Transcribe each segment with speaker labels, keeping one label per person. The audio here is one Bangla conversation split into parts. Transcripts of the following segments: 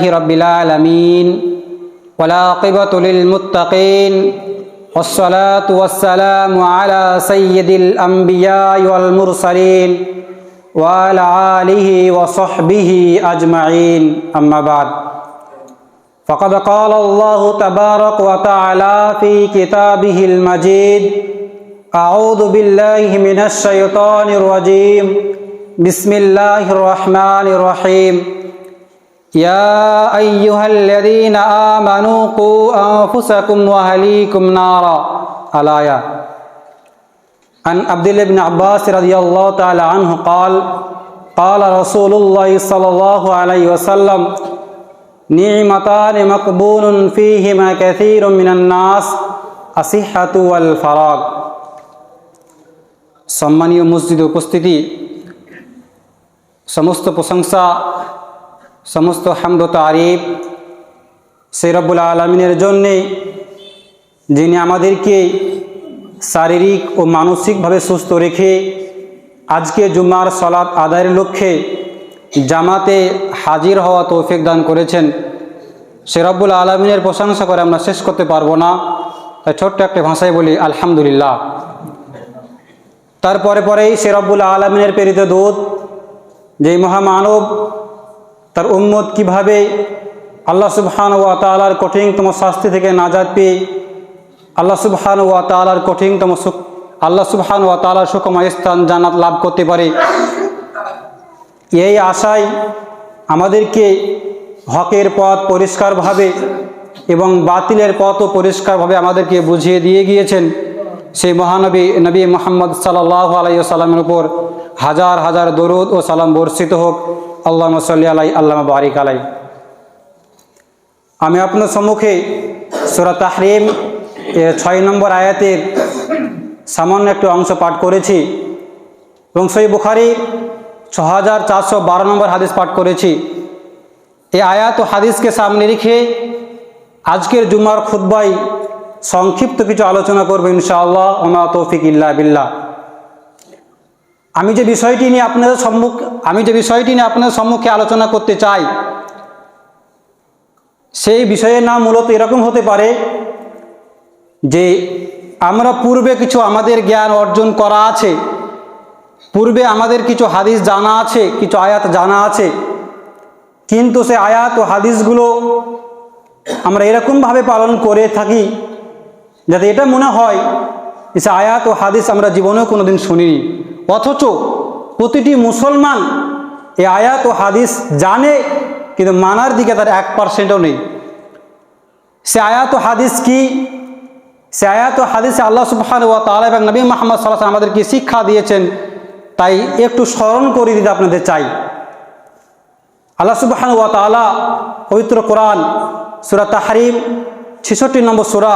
Speaker 1: रब्बिल आलमीन वलाक़िबतु लिल्मुत्तक़ीन वस्सलातु वस्सलामु अला सय्यिदिल अंबियाइ वल मुरसलीन व अला आलिहि व सहबिहि अजमईन अम्मा बाद फ़क़द क़ाल अल्लाहु तबारक व तआला फ़ी किताबिहिल मजीद अऊज़ु बिल्लाहि मिनश शैतानिर रजीम बिस्मिल्लाहिर रहमानिर रहीम या अय्युहल्लज़ीना आमनू क़ू अन्फुसकुम व अहलीकुम नारा अल-आया। अन अब्दुल्लाह इब्न अब्बास रज़ियल्लाहु तआला अन्हु क़ाल क़ाल रसूलुल्लाह सल्लल्लाहु अलैहि वसल्लम निअमतानि मक़बूलुन फ़ीहिमा कसीरुम मिनन नास अस्सिहहतु वल फ़राग़। सम्मानीय मस्जिदे उपस्थिति, समस्त प्रशंसा समस्त हामद तारीफ সেই রব্বুল আলামিনের জন্যে, যিনি আমাদেরকে শারীরিক ও মানসিকভাবে সুস্থ রেখে আজকে জুমার সালাত আদায়ের লক্ষ্যে জামাতে হাজির হওয়া তৌফিক দান করেছেন। সেই রব্বুল আলামিনের প্রশংসা করে আমরা শেষ করতে পারবো না, তাই ছোট্ট একটা ভাষায় বলি আলহামদুলিল্লাহ। তারপরে পরেই সেই রব্বুল আলামিনের প্রেরিত দূত, যেই মহামানব তার উম্মত কিভাবে আল্লাহ সুবহানাহু ওয়া তাআলার কঠিনতম শাস্তি থেকে নাজাত পেয়ে আল্লাহ সুবহানাহু ওয়া তাআলার আল্লাহ সুবহানাহু ওয়া তাআলার সুখময় স্থান জান্নাত লাভ করতে পারে, এই আশায় আমাদেরকে হকের পথ পরিষ্কারভাবে এবং বাতিলের পথও পরিষ্কারভাবে আমাদেরকে বুঝিয়ে দিয়ে গিয়েছেন সেই মহানবী নবী মুহাম্মদ সাল্লাল্লাহু আলাইহি ওয়াসাল্লামের উপর হাজার হাজার দরুদ ও সালাম বর্ষিত হোক। আল্লাহুম্মা সাল্লি আলাইহি আল্লাহুম্মা বারিক আলাইহি। আমি আপনার সম্মুখে সূরা তাহরিম 6 নম্বর আয়াতের সামান্য একটু অংশ পাঠ করেছি এবং সহিহ বুখারী 6412 নম্বর হাদিস পাঠ করেছি। এই আয়াত ও হাদিসকে সামনে রেখে আজকের জুমার খুতবায় সংক্ষিপ্ত কিছু আলোচনা করব ইনশাআল্লাহ। ওমা তৌফিক ইল্লা বিল্লাহ। আমি যে বিষয়টি নিয়ে আপনাদের সম্মুখে আলোচনা করতে চাই, সেই বিষয়ের নাম মূলত এরকম হতে পারে যে আমরা পূর্বে কিছু আমাদের জ্ঞান অর্জন করা আছে, পূর্বে আমাদের কিছু হাদিস জানা আছে, কিছু আয়াত জানা আছে, কিন্তু সে আয়াত ও হাদিসগুলো আমরা এরকমভাবে পালন করে থাকি যাতে এটা মনে হয় যে আয়াত ও হাদিস আমরা জীবনেও কোনোদিন শুনিনি, অথচ প্রতিটি মুসলমান এই আয়াত ও হাদিস জানে কিন্তু মানার দিকে তার 1%ও নেই। সে আয়াত ও হাদিস কি? সে আয়াত ও হাদিসে আল্লাহ সুবহানাহু ওয়া তাআলা এবং নবী মুহাম্মদ সাল্লাল্লাহু আলাইহি ওয়াসাল্লাম আমাদেরকে শিক্ষা দিয়েছেন, তাই একটু স্মরণ করে দিতে আপনাদের চাই। আল্লাহ সুবহানাহু ওয়া তাআলা পবিত্র কোরআন সূরা তাহরিম 66 নম্বর সূরা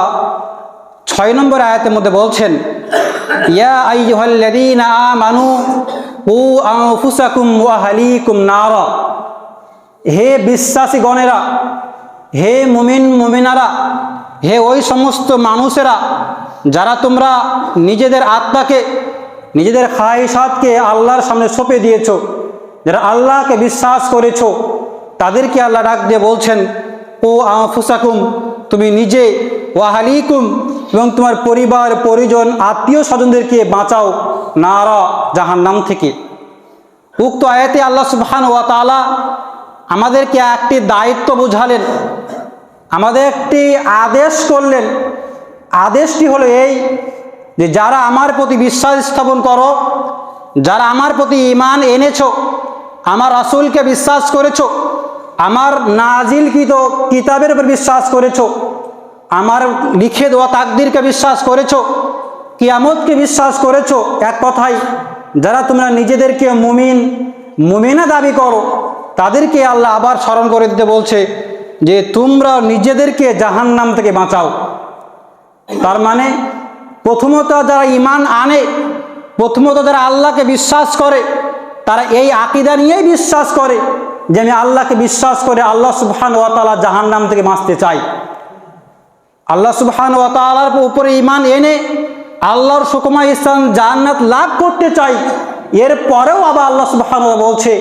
Speaker 1: 6 নম্বর আয়াতের মধ্যে বলছেন, ইয়া আইয়ুহাল্লাযীনা আমানু কু আনফুসাকুম ওয়া আহলিকুম নারা। হে বিশ্বাসী গণেরা, হে মুমিন মুমিনারা, হে ওই সমস্ত মানুষেরা যারা তোমরা নিজেদের আত্মাকে, নিজেদের খায়সাতকে আল্লাহর সামনে সঁপে দিয়েছো, যারা আল্লাহকে বিশ্বাস করেছো, তাদেরকে আল্লাহ ডাক দিয়ে বলছেন ও আনফুসাকুম, তুমি নিজে, ওয়া আহলিকুম, এবং তোমার পরিবার পরিজন আত্মীয় স্বজনদেরকে বাঁচাও নারা, জাহান্নাম থেকে। উক্ত আয়াতে আল্লাহ সুবহানাহু ওয়া তাআলা আমাদেরকে একটি দায়িত্ব বুঝালেন, আমাদের একটি আদেশ করলেন। আদেশটি হলো এই যে যারা আমার প্রতি বিশ্বাস স্থাপন করো, যারা আমার প্রতি ঈমান এনেছো, আমার রাসূলকে বিশ্বাস করেছো, আমার নাজিলকৃত কিতাবের উপর বিশ্বাস করেছো, আমার লিখে দেওয়া তাকদীরকে বিশ্বাস করেছো, কিয়ামতকে বিশ্বাস করেছো, এক কথায় যারা তোমরা নিজেদেরকে মুমিনা দাবি করো, তাদেরকে আল্লাহ আবার স্মরণ করে দিতে বলছে যে তোমরা নিজেদেরকে জাহান্নাম থেকে বাঁচাও। তার মানে প্রথমত যারা ঈমান আনে, প্রথমত যারা আল্লাহকে বিশ্বাস করে, তারা এই আকীদা নিয়েই বিশ্বাস করে যে আমি আল্লাহকে বিশ্বাস করে আল্লাহ সুবহানাহু ওয়া তাআলা জাহান্নাম থেকে বাঁচতে চাই। আল্লাহ সুবহানাহু ওয়া তাআলার উপরে ঈমান এনে আল্লাহর সুখময় স্থান জান্নাত লাভ করতে চাই। এরপরেও আবার আল্লাহ সুবহানাহু ওয়া তাআলা বলছে,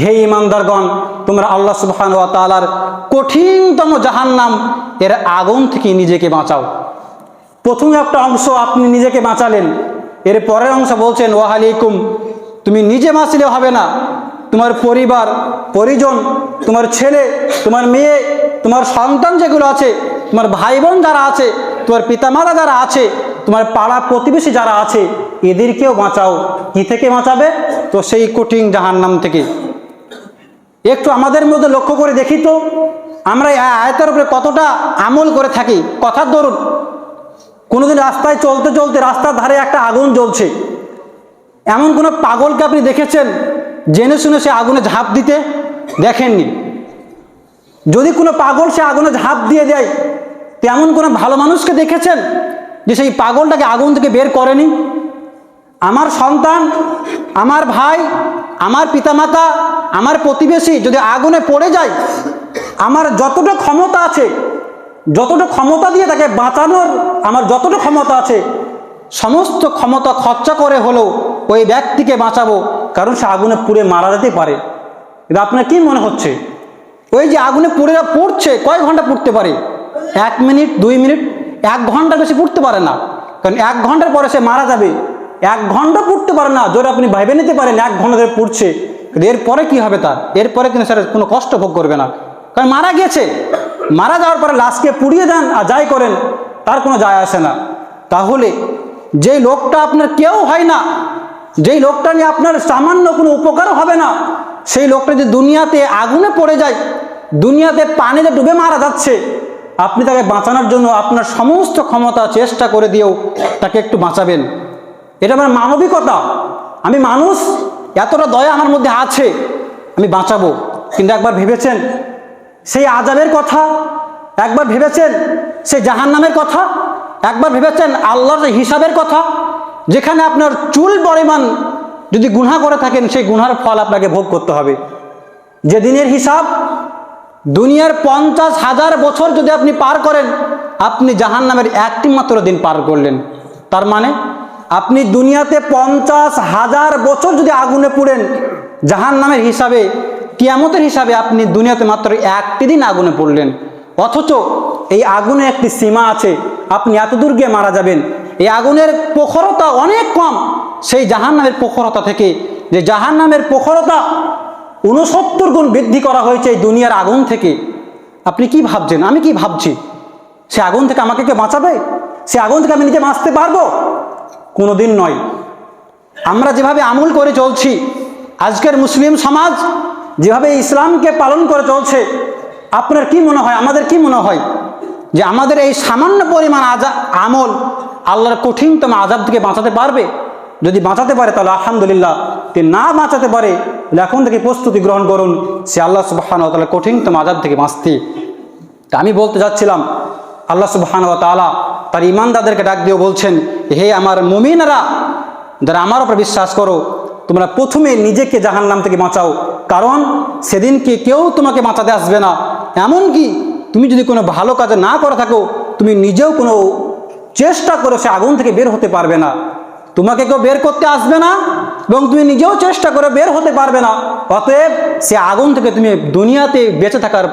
Speaker 1: হে ঈমানদারগণ, তোমরা আল্লাহ সুবহানাহু ওয়া তাআলার কঠিনতম জাহান্নাম এর আগুন থেকে নিজেকে বাঁচাও। প্রথম একটা অংশ আপনি নিজেকে বাঁচালেন, এর পরের অংশ বলছেন ওয়াহালিকুম, তুমি নিজে বাঁচলে হবে না, তোমার পরিবার পরিজন, তোমার ছেলে, তোমার মেয়ে, তোমার সন্তান যেগুলো আছে, তোমার ভাই বোন যারা আছে, তোমার পিতামাতা যারা আছে, তোমার পাড়া প্রতিবেশী যারা আছে, এদেরকেও বাঁচাও। কি থেকে বাঁচাবে? তো সেই কঠিন জাহান্নাম থেকে। একটু আমাদের মধ্যে লক্ষ্য করে দেখি তো, আমরা এই আয়াতের উপরে কতটা আমল করে থাকি। কথার দরুন কোনোদিন রাস্তায় চলতে চলতে রাস্তার ধারে একটা আগুন জ্বলছে, এমন কোনো পাগলকে আপনি দেখেছেন জেনে শুনে সে আগুনে ঝাঁপ দিতে? দেখেননি। যদি কোনো পাগল সে আগুনে ঝাঁপ দিয়ে দেয়, তেমন কোনো ভালো মানুষকে দেখেছেন যে সেই পাগলটাকে আগুন থেকে বের করেনি? আমার সন্তান, আমার ভাই, আমার পিতামাতা, আমার প্রতিবেশী যদি আগুনে পড়ে যায়, আমার যতটা ক্ষমতা আছে, যতটা ক্ষমতা দিয়ে তাকে বাঁচানোর আমার যতটা ক্ষমতা আছে, সমস্ত ক্ষমতা খরচা করে হলেও ওই ব্যক্তিকে বাঁচাবো, কারণ সে আগুনে পুড়ে মারা যেতে পারে। এটা আপনার কি মনে হচ্ছে? ওই যে আগুনে পড়ছে, কয় ঘন্টা পুড়তে পারে? 1 মিনিট, 2 মিনিট, 1 ঘন্টা বেশি পুড়তে পারে না, কারণ 1 ঘন্টার পরে সে মারা যাবে। 1 ঘন্টা পুড়তে পারে না, জোরে আপনি ভেবে নিতে পারেন 1 ঘন্টা ধরে পুড়ছে, এরপরে কি হবে তার? এরপরে কিন্তু স্যার কোনো কষ্ট ভোগ করবে না, কারণ মারা গেছে। মারা যাওয়ার পরে লাশকে পুড়িয়ে দেন আর যাই করেন, তার কোনো যায় আসে না। তাহলে যেই লোকটা আপনার কেউ হয় না, যেই লোকটা নিয়ে আপনার সামান্য কোনো উপকার হবে না, সেই লোকটা যদি দুনিয়াতে আগুনে পড়ে যায়, দুনিয়াতে পানিতে ডুবে মারা যাচ্ছে, আপনি তাকে বাঁচানোর জন্য আপনার সমস্ত ক্ষমতা চেষ্টা করে দিয়েও তাকে একটু বাঁচাবেন। এটা আমার মানবিকতা। আমি মানুষ, এতটা দয়া আমার মধ্যে আছে, আমি বাঁচাবো। কিন্তু একবার ভেবেছেন সেই আযাবের কথা? একবার ভেবেছেন সেই জাহান্নামের কথা? একবার ভেবেছেন আল্লাহর হিসাবের কথা, যেখানে আপনার চুল পরিমাণ যদি গুনাহ করে থাকেন, সেই গুনার ফল আপনাকে ভোগ করতে হবে। যে দিনের হিসাব দুনিয়ার 50,000 বছর যদি আপনি পার করেন, আপনি জাহান্নামের একটি মাত্র দিন পার করলেন। তার মানে আপনি দুনিয়াতে 50,000 বছর যদি আগুনে পুড়েন, জাহান্নামের হিসাবে, কিয়ামতের হিসাবে আপনি দুনিয়াতে মাত্র একটি দিন আগুনে পড়লেন। অথচ এই আগুনে একটি সীমা আছে, আপনি এত দূর গিয়ে মারা যাবেন। এই আগুনের প্রখরতা অনেক কম সেই জাহান্নামের প্রখরতা থেকে, যে জাহান্নামের প্রখরতা 69 গুণ বৃদ্ধি করা হয়েছে এই দুনিয়ার আগুন থেকে। আপনি কি ভাবছেন, আমি কি ভাবছি? সে আগুন থেকে আমাকে কে বাঁচাবে? সে আগুন থেকে আমি নিজে বাঁচতে পারবো? কোনোদিন নয়। আমরা যেভাবে আমল করে চলছি, আজকের মুসলিম সমাজ যেভাবে ইসলামকে পালন করে চলছে, আপনার কি মনে হয়, আমাদের কি মনে হয় যে আমাদের এই সামান্য পরিমাণ আমল আল্লাহর কঠিনতম আযাব থেকে বাঁচাতে পারবে? যদি বাঁচাতে পারে তাহলে আলহামদুলিল্লাহ, যদি না বাঁচাতে পারে তাহলে এখন থেকে প্রস্তুতি গ্রহণ করুন সে আল্লাহ সুবহানাহু ওয়া তাআলার কঠিনতম আযাব থেকে বাঁচতে। তা আমি বলতে যাচ্ছিলাম, আল্লাহ সুবহানাহু ওয়া তাআলা তার ঈমানদারদেরকে ডাক দিয়ে বলছেন, হে আমার মুমিনরা, যারা আমার উপর বিশ্বাস করো, তোমরা প্রথমে নিজেকে জাহান্নাম থেকে বাঁচাও, কারণ সেদিনকে কেউ তোমাকে বাঁচাতে আসবে না। এমনকি তুমি যদি কোনো ভালো কাজ না করে থাকো, তুমি নিজেও কোনো চেষ্টা করে সে আগুন থেকে বের হতে পারবে না। তোমাকে কেউ বের করতে আসবে না এবং তুমি নিজেও চেষ্টা করে বের হতে পারবে না। অতএব সে আগুন থেকে তুমি দুনিয়াতে বেঁচে থাকার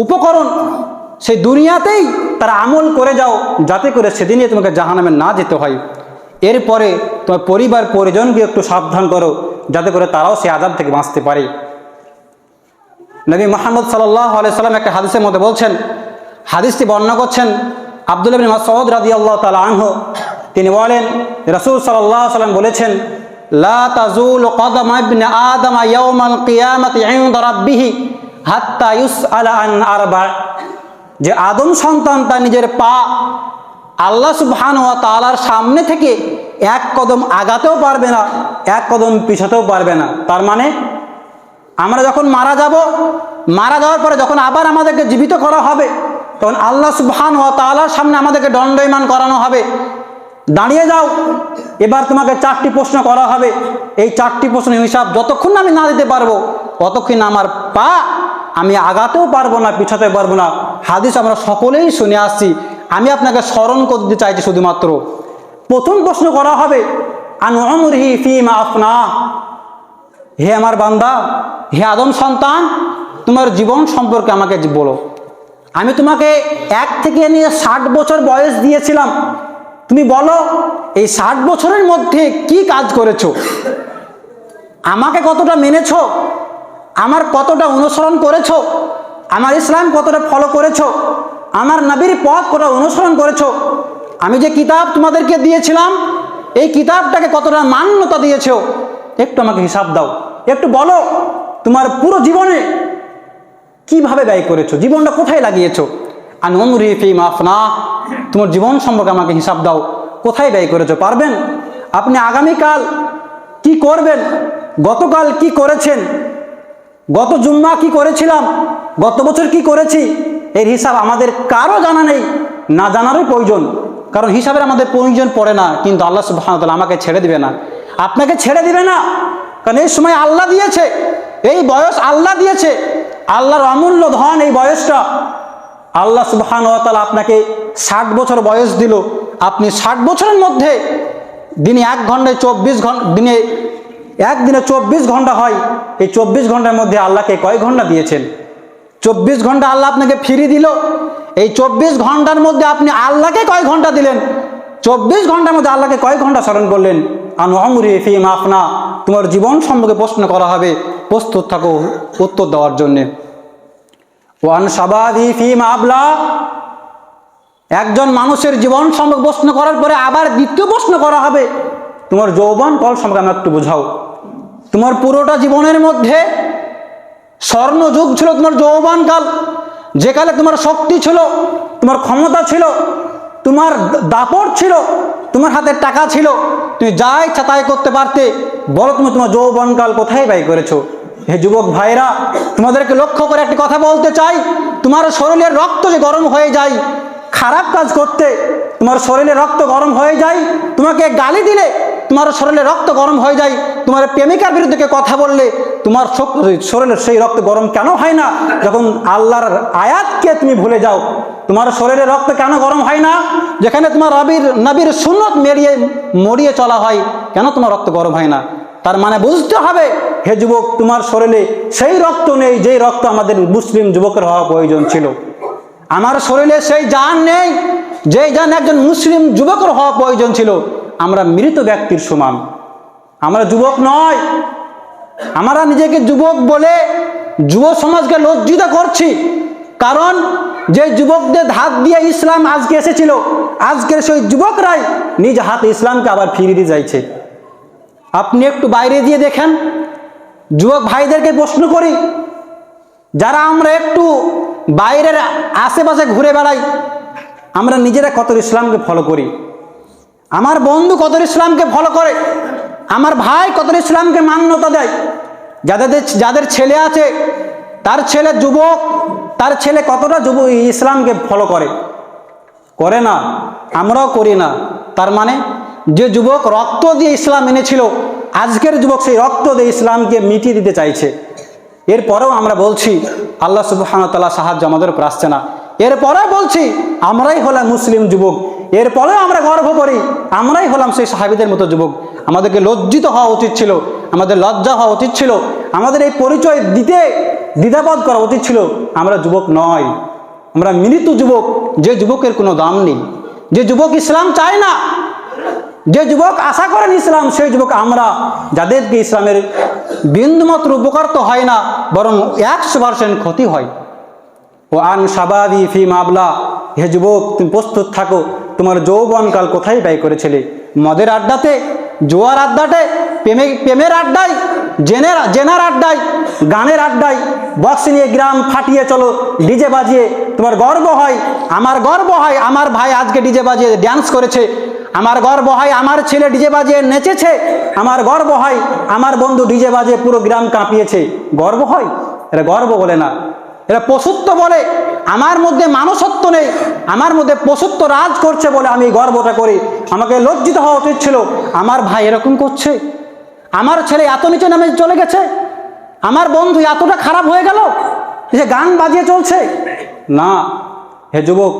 Speaker 1: উপকরণ সেই দুনিয়াতেই তারা আমল করে যাও, যাতে করে সেদিনে তোমাকে জাহান্নামে না যেতে হয়। এরপরে তোমার পরিবার পরিজনকে একটু সাবধান করো, যাতে করে তারাও সে আযাব থেকে বাঁচতে পারে। নবী মুহাম্মদ সাল্লাল্লাহু আলাইহি সাল্লাম একটা হাদিসের মধ্যে বলছেন, হাদিসটি বর্ণনা করছেন আব্দুল্লাহ ইবনে মাসউদ রাদিয়াল্লাহু তাআলা আনহু। তিনি বলেন, রাসূল সাল্লাল্লাহু আলাইহি সাল্লাম বলেছেন, লা তাজুলু কদামা ইবনে আদম ইয়াউমাল কিয়ামাতি ইনদা রাব্বিহি হাত্তা ইউসআলা আন আরবা। যে আদম সন্তান তার নিজের পা আল্লাহ সুবহানাহু ওয়া তাআলার সামনে থেকে 1 কদম আগাতেও পারবে না, 1 কদম পিছাতেও পারবে না। তার মানে আমরা যখন মারা যাব, মারা যাওয়ার পরে যখন আবার আমাদেরকে জীবিত করা হবে, তখন আল্লাহ সুবহানাহু ওয়া তাআলার সামনে আমাদেরকে দণ্ডায়মান করানো হবে। দাঁড়িয়ে যাও, এবার তোমাকে 4টি প্রশ্ন করা হবে। এই 4টি প্রশ্নের হিসাব যতক্ষণ আমি না দিতে পারবো, ততক্ষণ আমার পা আমি আগাতেও পারবো না, পিছাতে পারবো না। হাদিস আমরা সকলেই শুনে আসছি, আমি আপনাকে স্মরণ করতে চাইছি। শুধুমাত্র প্রথম প্রশ্ন করা হবে, আন উমরিহি ফীমা আফনা। হে আমার বান্দা, হে আদম সন্তান, তোমার জীবন সম্পর্কে আমাকে বলো। আমি তোমাকে 1 থেকে নিয়ে 60 বছর বয়স দিয়েছিলাম, তুমি বলো এই 60 বছরের মধ্যে কি কাজ করেছো, আমাকে কতটা মেনেছো, আমার কতটা অনুসরণ করেছো, আমার ইসলাম কতটা ফলো করেছো, আমার নবীর পথ কতটা অনুসরণ করেছো, আমি যে কিতাব তোমাদেরকে দিয়েছিলাম এই কিতাবটাকে কতটা মান্যতা দিয়েছো, একটু আমাকে হিসাব দাও। একটু বলো তোমার পুরো জীবনে কিভাবে ব্যয় করেছো, জীবনটা কোথায় লাগিয়েছো। আন উমরিহি ফীমা আফনা, তোমার জীবন সম্পর্কে আমাকে হিসাব দাও, কোথায় ব্যয় করেছো। পারবেন? আপনি আগামীকাল কি করবেন, গতকাল কি করেছেন, গত জুম্মা কি করেছিলাম, গত বছর কি করেছি, এর হিসাব আমাদের কারো জানা নেই, না জানারই প্রয়োজন। কারণ হিসাবের আমাদের প্রয়োজন পড়ে না, কিন্তু আল্লাহ সুবহানাহু ওয়া তাআলা আমাকে ছেড়ে দিবে না, আপনাকে ছেড়ে দিবে না। কারণ এই সময় আল্লাহ দিয়েছে, এই বয়স আল্লাহ দিয়েছে, আল্লাহর অমূল্য ধন এই বয়সটা। আল্লাহ সুবহানাহু ওয়া তাআলা আপনাকে 60 বছর বয়স দিল, আপনি 60 বছরের মধ্যে দিনে 1 ঘন্টায় 24 ঘন্টা, একদিনে 24 ঘন্টা হয়, এই 24 ঘন্টার মধ্যে আল্লাহকে কয় ঘন্টা দিয়েছেন? 24 ঘন্টা আল্লাহ আপনাকে ফ্রি দিল, এই 24 ঘন্টার মধ্যে আপনি আল্লাহকে কয় ঘন্টা দিলেন? 24 ঘন্টার মধ্যে আল্লাহকে কয় ঘন্টা স্মরণ করলেন? আন উমরিহি ফীমা আফনা, তোমার জীবন সম্পর্কে প্রশ্ন করা হবে, প্রস্তুত থাকো উত্তর দেওয়ার জন্যে। ওয়ান শাবাবিহি ফীমা আবলা, একজন মানুষের জীবন সম্পর্কে প্রশ্ন করার পরে আবার দ্বিতীয় প্রশ্ন করা হবে, তোমার যৌবন কাল সম্পর্কে আমাকে একটু বোঝাও। তোমার পুরোটা জীবনের মধ্যে স্বর্ণযুগ ছিল তোমার যৌবনকাল, যে কালে তোমার শক্তি ছিল, তোমার ক্ষমতা ছিল, তোমার দাপট ছিল, তোমার হাতে টাকা ছিল, তুমি যা ইচ্ছা তাই করতে পারতে। বলো তুমি তোমার যৌবনকাল কোথায় ব্যয় করেছো? হে যুবক ভাইরা, তোমাদেরকে লক্ষ্য করে একটি কথা বলতে চাই, তোমার শরীরের রক্ত যে গরম হয়ে যায় খারাপ কাজ করতে, তোমার শরীরে রক্ত গরম হয়ে যায়, তোমাকে গালি দিলে তোমার শরীরে রক্ত গরম হয়ে যায়, তোমার প্রেমিকার বিরুদ্ধে কথা বললে তোমার শরীরের সেই রক্ত গরম কেন হয় না? যখন আল্লাহর আয়াতকে তুমি ভুলে যাও, তোমার শরীরে রক্ত কেন গরম হয় না? যেখানে তোমার নবীর সুন্নত মরিয়ে চলা হয়, কেন তোমার রক্ত গরম হয় না? তার মানে বুঝতে হবে হে যুবক, তোমার শরীরে সেই রক্ত নেই যেই রক্ত আমাদের মুসলিম যুবকের হওয়া প্রয়োজন ছিল। আমার শরীরে সেই জান নেই যেই জান একজন মুসলিম যুবকের হওয়া প্রয়োজন ছিল। আমরা মৃত ব্যক্তির সমান, আমরা যুবক নয়। আমরা নিজেকে যুবক বলে যুব সমাজকে লজ্জিত করছি, কারণ যে যুবকদের হাত দিয়ে ইসলাম আজকে এসেছিল, আজকের সেই যুবকরাই নিজ হাতে ইসলামকে আবার ফিরিয়ে দিয়ে যাইছে। আপনি একটু বাইরে দিয়ে দেখেন, যুবক ভাইদেরকে প্রশ্ন করি, যারা আমরা একটু বাইরের আশেপাশে ঘুরে বেড়াই, আমরা নিজেরা কত ইসলামকে ফলো করি, আমার বন্ধু কত ইসলামকে ফলো করে, আমার ভাই কত ইসলামকে মান্যতা দেয়। যাদের ছেলে আছে, তার ছেলে যুবক, তার ছেলে কতটা ইসলামকে ফলো করে না, আমরাও করি না। তার মানে যে যুবক রক্ত দিয়ে ইসলাম এনেছিল, আজকের যুবক সেই রক্ত দিয়ে ইসলামকে মিটিয়ে দিতে চাইছে। এরপরেও আমরা বলছি আল্লাহ সুবহানাহু ওয়া তাআলা সাহায্য আমাদের উপর আসছে না, এরপরেও বলছি আমরাই হলাম মুসলিম যুবক, এরপরেও আমরা গর্ব করি আমরাই হলাম সেই সাহাবীদের মতো যুবক। আমাদেরকে লজ্জিত হওয়া উচিত ছিল, আমাদের লজ্জা হওয়া উচিত ছিল, আমাদের এই পরিচয় দিতে দ্বিধাবোধ করা উচিত ছিল। আমরা যুবক নয়, আমরা মৃত যুবক, যে যুবকের কোনো দাম নেই, যে যুবক ইসলাম চায় না, যে যুবক আশা করেন ইসলাম, সেই যুবক আমরা, যাদেরকে ইসলামের বিন্দুমাত্র উপকার তো হয় না, বরং 100% ক্ষতি হয়। ও আন শাবাবি ফীমা আবলা, হে যুবক তুমি প্রস্তুত থাকো, তোমার যৌবনকাল কোথায় ব্যয় করেছিলে? মদের আড্ডাতে, জোয়ার আড্ডাতে, প্রেমের আড্ডায়, জেনার আড্ডায়, গানের আড্ডায়, বক্স নিয়ে গ্রাম ফাটিয়ে চলো ডিজে বাজিয়ে। তোমার গর্ব হয়, আমার গর্ব হয় আমার ভাই আজকে ডিজে বাজিয়ে ড্যান্স করেছে, আমার গর্ব হয় আমার ছেলে ডিজে বাজিয়ে নেচেছে, আমার গর্ব হয় আমার বন্ধু ডিজে বাজিয়ে পুরো গ্রাম কাঁপিয়েছে। গর্ব হয়? এরা গর্ব বলে না, এরা পশুত্ব বলে। আমার মধ্যে মানুষত্ব নেই, আমার মধ্যে পশুত্ব রাজ করছে বলে আমি গর্বটা করি। আমাকে লজ্জিত হওয়া উচিত ছিল, আমার ভাই এরকম করছে, আমার ছেলে এত নিচে নামে চলে গেছে, আমার বন্ধু এতটা খারাপ হয়ে গেল যে গান বাজিয়ে চলছে। না হে যুবক,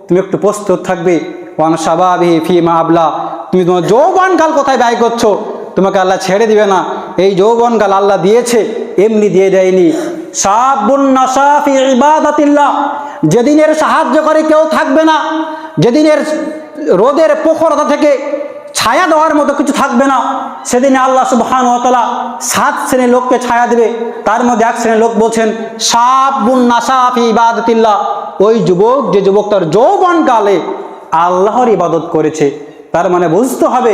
Speaker 1: তুমি একটু প্রস্তুত থাকবে। ওয়ান শাবাবি ফীমা আবলা, তুমি তোমার যৌবনকাল কোথায় ব্যয় করছো? তোমাকে আল্লাহ ছেড়ে দিবে না। এই যৌবনকাল আল্লাহ দিয়েছে, এমনি দিয়ে দেয়নি। শাবুন নাশা ফি ইবাদাতিল্লাহ, যেদিনের সাহায্য করে কেউ থাকবে না, যেদিনের রোদের প্রখরতা থেকে ছায়া দেওয়ার মতো কিছু থাকবে না, সেদিনে আল্লাহ সুবহানাহু ওয়া তাআলা 7 শ্রেণীর লোককে ছায়া দেবে। তার মধ্যে এক শ্রেণীর লোক বলছেন শাবুন নাশা ফি ইবাদাতিল্লাহ, ওই যুবক যে যুবক তার যৌবনকালে আল্লাহর ইবাদত করেছে। তার মানে বুঝতে হবে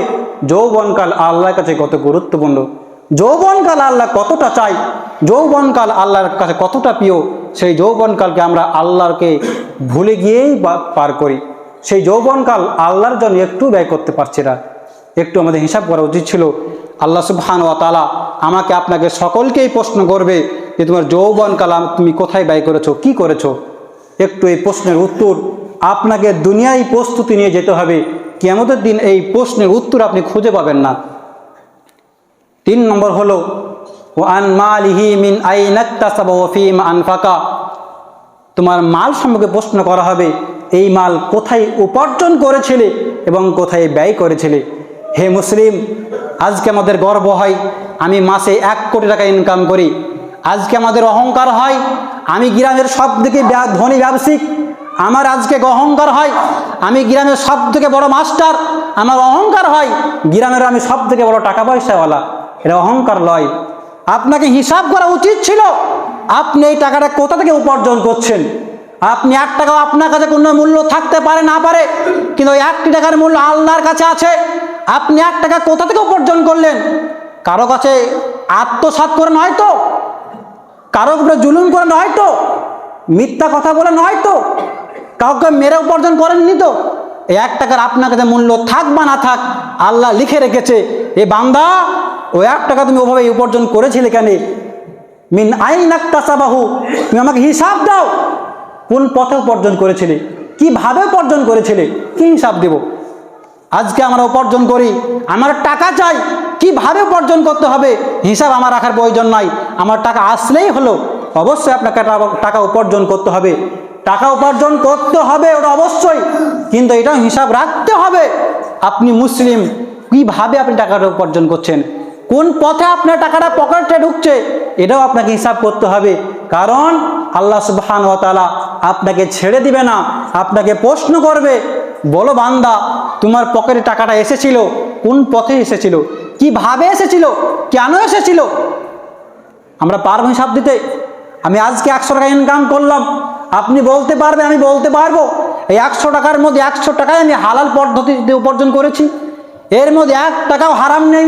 Speaker 1: যৌবনকাল আল্লাহর কাছে কত গুরুত্বপূর্ণ, যৌবনকাল আল্লাহ কতটা চাই, যৌবনকাল আল্লাহর কাছে কতটা প্রিয়। সেই যৌবনকালকে আমরা আল্লাহকে ভুলে গিয়েই পার করি। সেই যৌবনকাল আল্লাহর জন্য একটু ব্যয় করতে পারছি না। একটু আমাদের হিসাব করা উচিত ছিল। আল্লাহ সুবহানাহু ওয়া তাআলা আমাকে আপনাকে সকলকেই প্রশ্ন করবে যে তোমার যৌবনকাল তুমি কোথায় ব্যয় করেছো, কি করেছো। একটু এই প্রশ্নের উত্তর আপনাকে দুনিয়ায় প্রস্তুতি নিয়ে যেতে হবে। কিয়ামতের দিন এই প্রশ্নের উত্তর আপনি খুঁজে পাবেন না। 3 নম্বর হলো ওয়ান মালিহি মিন আইনা ইকতাসাবা ওয়া ফীমা আনফাকা, তোমার মাল সম্পর্কে প্রশ্ন করা হবে। এই মাল কোথায় উপার্জন করেছিলে এবং কোথায় ব্যয় করেছিলে। হে মুসলিম, আজকে আমাদের গর্ব হয় আমি মাসে 1 কোটি টাকা ইনকাম করি। আজকে আমাদের অহংকার হয় আমি গ্রামের সব থেকে ধনী ব্যবসায়িক। আমার আজকে অহংকার হয় আমি গ্রামের সব থেকে বড় মাস্টার। আমার অহংকার হয় গ্রামের আমি সব থেকে বড় টাকা পয়সাওয়ালা। এটা অহংকার নয়। আপনাকে হিসাব করা উচিত ছিল আপনি এই টাকাটা কোথা থেকে উপার্জন করছেন। আপনি 1 টাকাও আপনার কাছে কোনো মূল্য থাকতে পারে না পারে, কিন্তু ওই 1 টাকার মূল্য আল্লাহর কাছে আছে। আপনি 1 টাকা কোথা থেকে উপার্জন করলেন? কারো কাছে আত্মসাৎ করে নয় তো, কারো উপরে জুলুম করে নয় তো, মিথ্যা কথা বলে নয় তো, কাউকে মেরে উপার্জন করেননি তো। এই 1 টাকার আপনার কাছে মূল্য থাক বা না থাক আল্লাহ লিখে রেখেছে। এ বান্দা, ওই 1 টাকা তুমি ওভাবে উপার্জন করেছিলে কেন? মিন আইনা ইকতাসাবাহু, তুমি আমাকে হিসাব দাও। কোন পথে উপার্জন করেছিলে, কিভাবে উপার্জন করেছিলে, কি হিসাব দেব? আজকে আমরা উপার্জন করি, আমার টাকা চাই, কিভাবে উপার্জন করতে হবে হিসাব আমার রাখার প্রয়োজন নাই। আমার টাকা আসলেই হলো। অবশ্যই আপনাকে টাকা উপার্জন করতে হবে, টাকা উপার্জন করতে হবে, ওটা অবশ্যই, কিন্তু এটাও হিসাব রাখতে হবে। আপনি মুসলিম, কিভাবে আপনি টাকাটা উপার্জন করছেন, কোন পথে আপনার টাকাটা পকেটে ঢুকছে, এটাও আপনাকে হিসাব করতে হবে। কারণ আল্লাহ সুবহানাহু ওয়া তাআলা আপনাকে ছেড়ে দিবে না, আপনাকে প্রশ্ন করবে। বলো বান্দা, তোমার পকেটে টাকাটা এসেছিল, কোন পথে এসেছিল, কিভাবে এসেছিল, কেন এসেছিল? আমরা পারবো হিসাব দিতে? আমি আজকে 100 টাকা ইনকাম করলাম, আপনি বলতে পারবেন, আমি বলতে পারবো এই 100 টাকার মধ্যে 100 টাকায় আমি হালাল পদ্ধতিতে উপার্জন করেছি, এর মধ্যে 1 টাকাও হারাম নেই।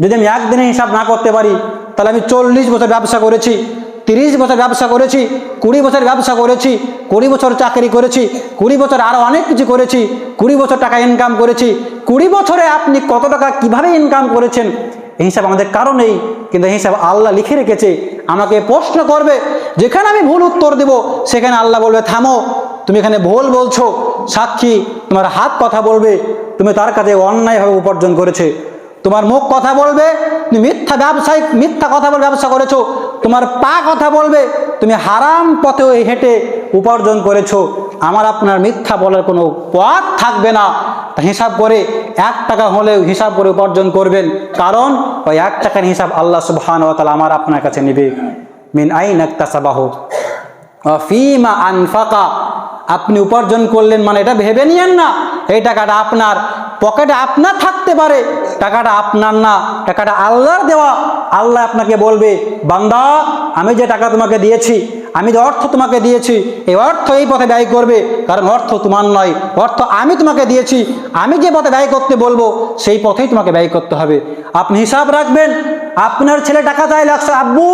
Speaker 1: যদি আমি একদিনে হিসাব না করতে পারি, তাহলে আমি 40 বছর ব্যবসা করেছি, 30 বছর ব্যবসা করেছি, 20 বছর ব্যবসা করেছি, 20 বছর চাকরি করেছি, 20 বছর আরও অনেক কিছু করেছি, 20 বছর টাকা ইনকাম করেছি। 20 বছরে আপনি কত টাকা কিভাবে ইনকাম করেছেন এই হিসাব আমাদের কারো নেই, কিন্তু এই হিসাব আল্লাহ লিখে রেখেছে। আমাকে প্রশ্ন করবে, যেখানে আমি ভুল উত্তর দেব সেখানে আল্লাহ বলবে থামো, তুমি এখানে ভুল বলছো। সাক্ষী তোমার হাত কথা বলবে তুমি তার কাছে অন্যায়ভাবে উপার্জন করেছে, তোমার মুখ কথা বলবে তুমি মিথ্যা কথা বলে ব্যবসা করেছো, তোমার পা কথা বলবে তুমি হারাম পথে হেঁটে উপার্জন করেছো। আমার আপনার মিথ্যা বলার কোনো পথ থাকবে না। হিসাব করে 1 টাকা হলেও হিসাব করে উপার্জন করবেন, কারণ ওই 1 টাকার হিসাব আল্লাহ সুবহানাহু ওয়া তাআলা আমার আপনার কাছে নেবে। মিন আইনা ইকতাসাবাহু ওয়া ফীমা আনফাকা, আপনি উপার্জন করলেন মানে এটা ভেবে নিয়েন না এই টাকাটা আপনার পকেটে আপনার থাকতে পারে, টাকাটা আপনার না, টাকাটা আল্লাহর দেওয়া। আল্লাহ আপনাকে বলবে বান্দা, আমি যে টাকা তোমাকে দিয়েছি, আমি যে অর্থ তোমাকে দিয়েছি, এই অর্থ এই পথে ব্যয় করবে, কারণ অর্থ তোমার নয়, অর্থ আমি তোমাকে দিয়েছি। আমি যে পথে ব্যয় করতে বলবো সেই পথেই তোমাকে ব্যয় করতে হবে। আপনি হিসাব রাখবেন। আপনার ছেলে টাকা চাইলে আব্বু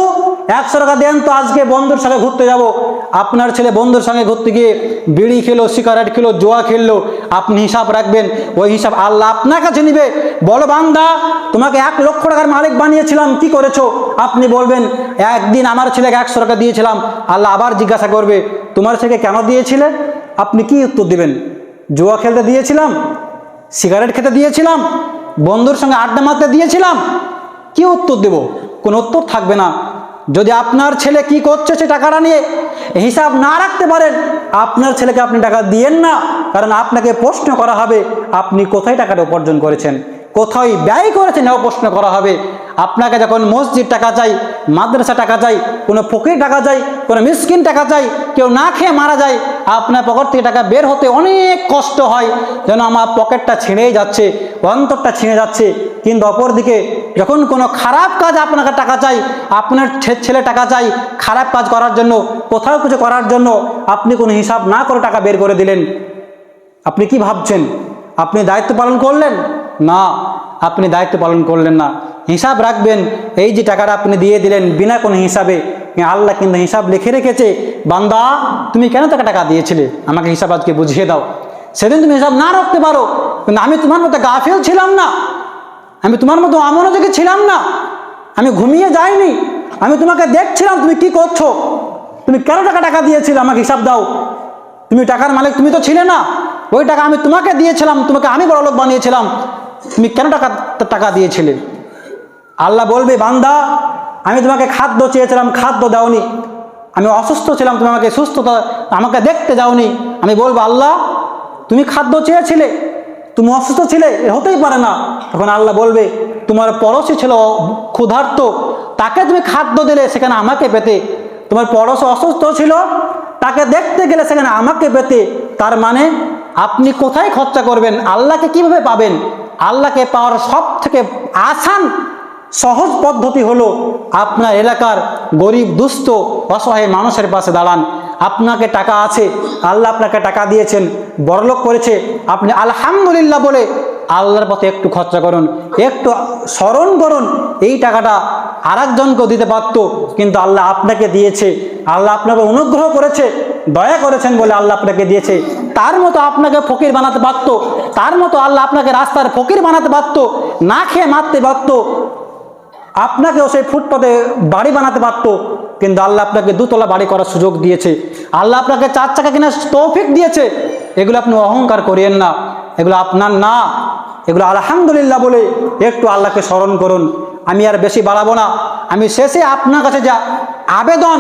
Speaker 1: 100 টাকা দেন তো, আজকে বন্ধুর সঙ্গে ঘুরতে যাব। আপনার ছেলে বন্ধুর সঙ্গে ঘুরতে গিয়ে বিড়ি খেলো, সিগারেট খেলো, জুয়া খেললো, আপনি হিসাব রাখবেন। ওই হিসাব আল্লাহ আপনার কাছে নিবে। বলো বান্দা, তোমাকে 1 লক্ষ টাকার মালিক বানিয়েছিলাম, কি করেছো? আপনি বলবেন একদিন আমার ছেলেকে 100 টাকা দিয়েছিলাম। আল্লাহ আবার জিজ্ঞাসা করবে তোমার ছেলেকে কেন দিয়েছিলে? আপনি কি উত্তর দিবেন? জুয়া খেলতে দিয়েছিলাম, সিগারেট খেতে দিয়েছিলাম, বন্ধুর সঙ্গে আড্ডা মারতে দিয়েছিলাম। কি উত্তর দেব? কোনো উত্তর থাকবে না। যদি আপনার ছেলে কি করছে সে টাকাটা নিয়ে হিসাব না রাখতে পারেন, আপনার ছেলেকে আপনি টাকা দিয়েন না, কারণ আপনাকে প্রশ্ন করা হবে আপনি কোথায় টাকাটা উপার্জন করেছেন, কোথায় ব্যয় করেছেন, এও প্রশ্ন করা হবে। আপনাকে যখন মসজিদ টাকা চাই, মাদ্রাসা টাকা চাই, কোনো ফকির টাকা চাই, কোনো মিসকিন টাকা চাই, কেউ না খেয়ে মারা যায়, আপনার পকেট থেকে টাকা বের হতে অনেক কষ্ট হয়, যেন আমার পকেটটা ছিঁড়েই যাচ্ছে, অন্তরটা ছিঁড়ে যাচ্ছে। কিন্তু অপরদিকে যখন কোনো খারাপ কাজ আপনাকে টাকা চাই, আপনার ছেলে টাকা চাই খারাপ কাজ করার জন্য, কোথাও কিছু করার জন্য, আপনি কোনো হিসাব না করে টাকা বের করে দিলেন, আপনি কি ভাবছেন আপনি দায়িত্ব পালন করলেন? না, আপনি দায়িত্ব পালন করলেন না। হিসাব রাখবেন, এই যে টাকাটা আপনি দিয়ে দিলেন বিনা কোনো হিসাবে, আল্লাহ কিন্তু হিসাব লিখে রেখেছে, বান্দা তুমি কেন তাকে টাকা দিয়েছিলে, আমাকে হিসাব আজকে বুঝিয়ে দাও। সেদিন তুমি হিসাব না রাখতে পারো, কিন্তু আমি তোমার মতো গাফিল ছিলাম না, আমি তোমার মতো অমনোযোগী ছিলাম না, আমি ঘুমিয়ে যাইনি, আমি তোমাকে দেখছিলাম তুমি কি করছো, তুমি কেন টাকা দিয়েছিলে, আমাকে হিসাব দাও। তুমি টাকার মালিক তুমি তো ছিলে না, ওই টাকা আমি তোমাকে দিয়েছিলাম, তোমাকে আমি বড়লোক বানিয়েছিলাম, তুমি কেন টাকা দিয়েছিলে? আল্লাহ বলবে, বান্দা আমি তোমাকে খাদ্য চেয়েছিলাম, খাদ্য দাওনি, আমি অসুস্থ ছিলাম, তুমি আমাকে সুস্থতা আমাকে দেখতে যাওনি। আমি বলবো, আল্লাহ তুমি খাদ্য চেয়েছিলে, তুমি অসুস্থ ছিলে, হতেই পারে না। তখন আল্লাহ বলবে, তোমার পড়োশি ছিল ক্ষুধার্ত, তাকে তুমি খাদ্য দিলে, সেখানে আমাকে পেতে। তোমার পড়োশি অসুস্থ ছিল, তাকে দেখতে গেলে সেখানে আমাকে পেতে। তার মানে আপনি কোথায় খরচা করবেন, আল্লাহকে কিভাবে পাবেন? আল্লাহকে পাওয়ার সব থেকে আসান সহজ পদ্ধতি হলো আপনার এলাকার গরিব দুস্থ অসহায় মানুষের পাশে দাঁড়ান। আপনাকে টাকা আছে, আল্লাহ আপনাকে টাকা দিয়েছেন, বড়লোক করেছে, আপনি আলহামদুলিল্লাহ বলে আল্লাহর পথে একটু খরচা করুন, একটু স্মরণ করুন এই টাকাটা আরেকজনকেও দিতে পারতো, কিন্তু আল্লাহ আপনাকে দিয়েছে, আল্লাহ আপনাকে অনুগ্রহ করেছে, দয়া করেছেন বলে আল্লাহ আপনাকে দিয়েছে। তার মতো আপনাকে ফকির বানাতে পারতো, তার মতো আল্লাহ আপনাকে রাস্তার ফকির বানাতে পারতো, না খেয়ে মারতে পারতো, আপনাকেও সেই ফুটপাতে বাড়ি বানাতে পারতো, কিন্তু আল্লাহ আপনাকে দুতলা বাড়ি করার সুযোগ দিয়েছে, আল্লাহ আপনাকে 4 চাকা কেনার তৌফিক দিয়েছে। এগুলো আপনি অহংকার করিয়েন না, এগুলো আপনার না, এগুলো আলহামদুলিল্লাহ বলে একটু আল্লাহকে স্মরণ করুন। আমি আর বেশি বাড়াবো না, আমি শেষে আপনার কাছে যা আবেদন,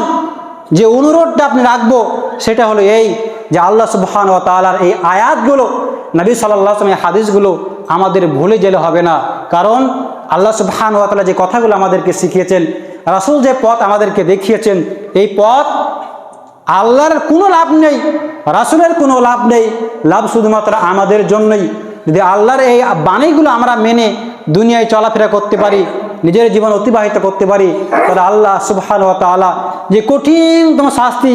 Speaker 1: যে অনুরোধটা আপনি রাখবো, সেটা হলো এই যে আল্লাহ সুবহানাহু ওয়া তাআলার এই আয়াতগুলো, নবী সাল্লাল্লাহু আলাইহি ওয়াসাল্লামের হাদিসগুলো আমাদের ভুলে গেলে হবে না। কারণ আল্লাহ সুবহানাহু ওয়া তাআলা যে কথাগুলো আমাদেরকে শিখিয়েছেন, রাসূল যে পথ আমাদেরকে দেখিয়েছেন, এই পথ আল্লাহর কোনো লাভ নেই, রাসূলের কোনো লাভ নেই, লাভ শুধুমাত্র আমাদের জন্যই। যদি আল্লাহর এই বাণীগুলো আমরা মেনে দুনিয়ায় চলাফেরা করতে পারি, নিজের জীবন অতিবাহিত করতে পারি, তাহলে আল্লাহ সুবহানাহু ওয়া তাআলা যে কঠিনতম শাস্তি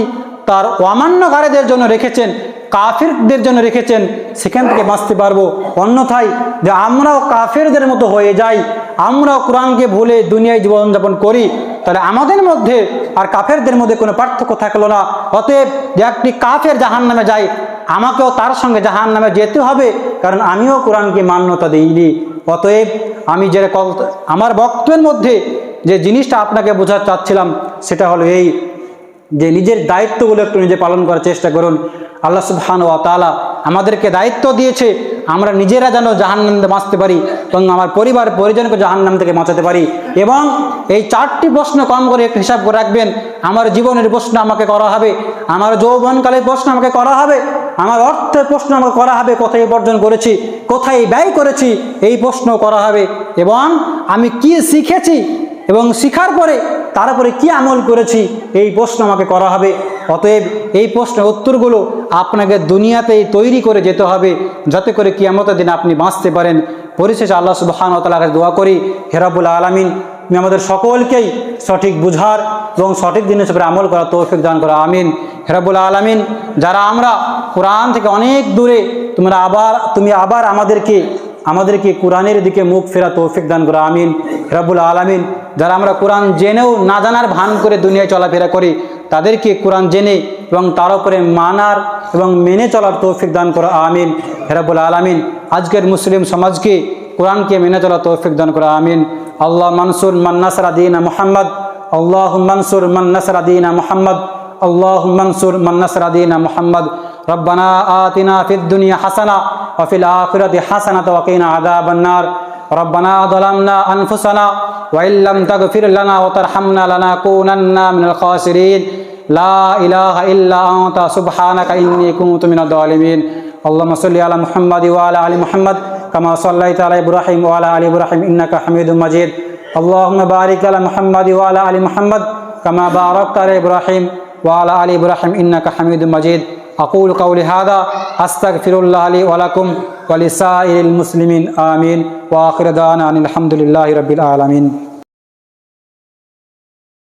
Speaker 1: তার অমান্যকারীদের জন্য রেখেছেন, কাফিরদের জন্য রেখেছেন, সেখান থেকে বাঁচতে পারবো। অন্যথায় যে আমরাও কাফিরদের মতো হয়ে যাই, আমরাও কোরআনকে ভুলে দুনিয়ায় জীবনযাপন করি, তাহলে আমাদের মধ্যে আর কাফেরদের মধ্যে কোনো পার্থক্য থাকলো না। অতএব যে একটি কাফের জাহান্নামে যায়, আমাকেও তার সঙ্গে জাহান্নামে যেতে হবে, কারণ আমিও কোরআনকে মান্যতা দিইনি। অতএব আমি যে আমার বক্তব্যের মধ্যে যে জিনিসটা আপনাকে বোঝাতে চাচ্ছিলাম, সেটা হলো এই যে নিজের দায়িত্বগুলো একটু নিজে পালন করার চেষ্টা করুন। আল্লাহ সুবহানাহু ওয়া তাআলা আমাদেরকে দায়িত্ব দিয়েছে, আমরা নিজেরা যেন জাহান্নাম থেকে বাঁচতে পারি এবং আমার পরিবার পরিজনকে জাহান্নাম থেকে বাঁচাতে পারি। এবং এই 4টি প্রশ্ন কম করে একটু হিসাব করে রাখবেন। আমার জীবনের প্রশ্ন আমাকে করা হবে, আমার যৌবনকালের প্রশ্ন আমাকে করা হবে, আমার অর্থের প্রশ্ন আমাকে করা হবে, কোথায় উপার্জন করেছি, কোথায় ব্যয় করেছি, এই প্রশ্ন করা হবে। এবং আমি কি শিখেছি এবং শিখার পরে তারপরে কি আমল করেছি, এই প্রশ্ন আমাকে করা হবে। অতএব এই প্রশ্নের উত্তরগুলো আপনাকে দুনিয়াতেই তৈরি করে যেতে হবে, যাতে করে কিয়ামতের দিন আপনি বাঁচতে পারেন। পরিশেষে আল্লাহ সুবহানাহু ওয়া তাআলার কাছে দোয়া করি, হে রব্বুল আলামিন, তুমি আমাদের সকলকেই সঠিক বুঝার এবং সঠিক জিনিসের উপরে আমল করার তৌফিক দান করো, আমিন। হে রব্বুল আলামিন, যারা আমরা কোরআন থেকে অনেক দূরে, তুমি আবার আমাদেরকে কোরআনের দিকে মুখ ফেরা তৌফিক দান করো, আমিন। রব্বুল আলামিন, যারা আমরা কোরআন জেনেও না জানার ভান করে দুনিয়ায় চলাফেরা করি, তাদেরকে কোরআন জেনে এবং তার উপরে মানার এবং মেনে চলার তৌফিক দান করো, আমিন। রব্বুল আলামিন, আজকের মুসলিম সমাজকে কোরআনকে মেনে চলার তৌফিক দান করো, আমিন। আল্লাহ মানসুর মান নাসরা দীন মুহাম্মদ, আল্লাহু মানসুর মান নাসরা দীন মুহাম্মদ, আল্লাহু মানসুর মান নাসরা দীন মুহাম্মদ। রব্বানা আতিনা ফিদ দুনিয়া হাসানা ওয়া ফিল আখিরাতি হাসানাতাও ওয়া কিনা আযাবান নার। ربنا ظلمنا أنفسنا وإن لم تغفر لنا وترحمنا لنكونن من الخاسرين لا إله إلا أنت سبحانك إني كنت من الظالمين اللهم صل على محمد وعلى آل محمد كما صليت على إبراهيم وعلى آل إبراهيم إنك حميد مجيد اللهم بارك على محمد وعلى آل محمد كما باركت على إبراهيم وعلى آل إبراهيم إنك حميد مجيد أقول قولي هذا أستغفر الله لي ولكم ولسائر المسلمين آمين وآخر دعوانا أن الحمد لله رب العالمين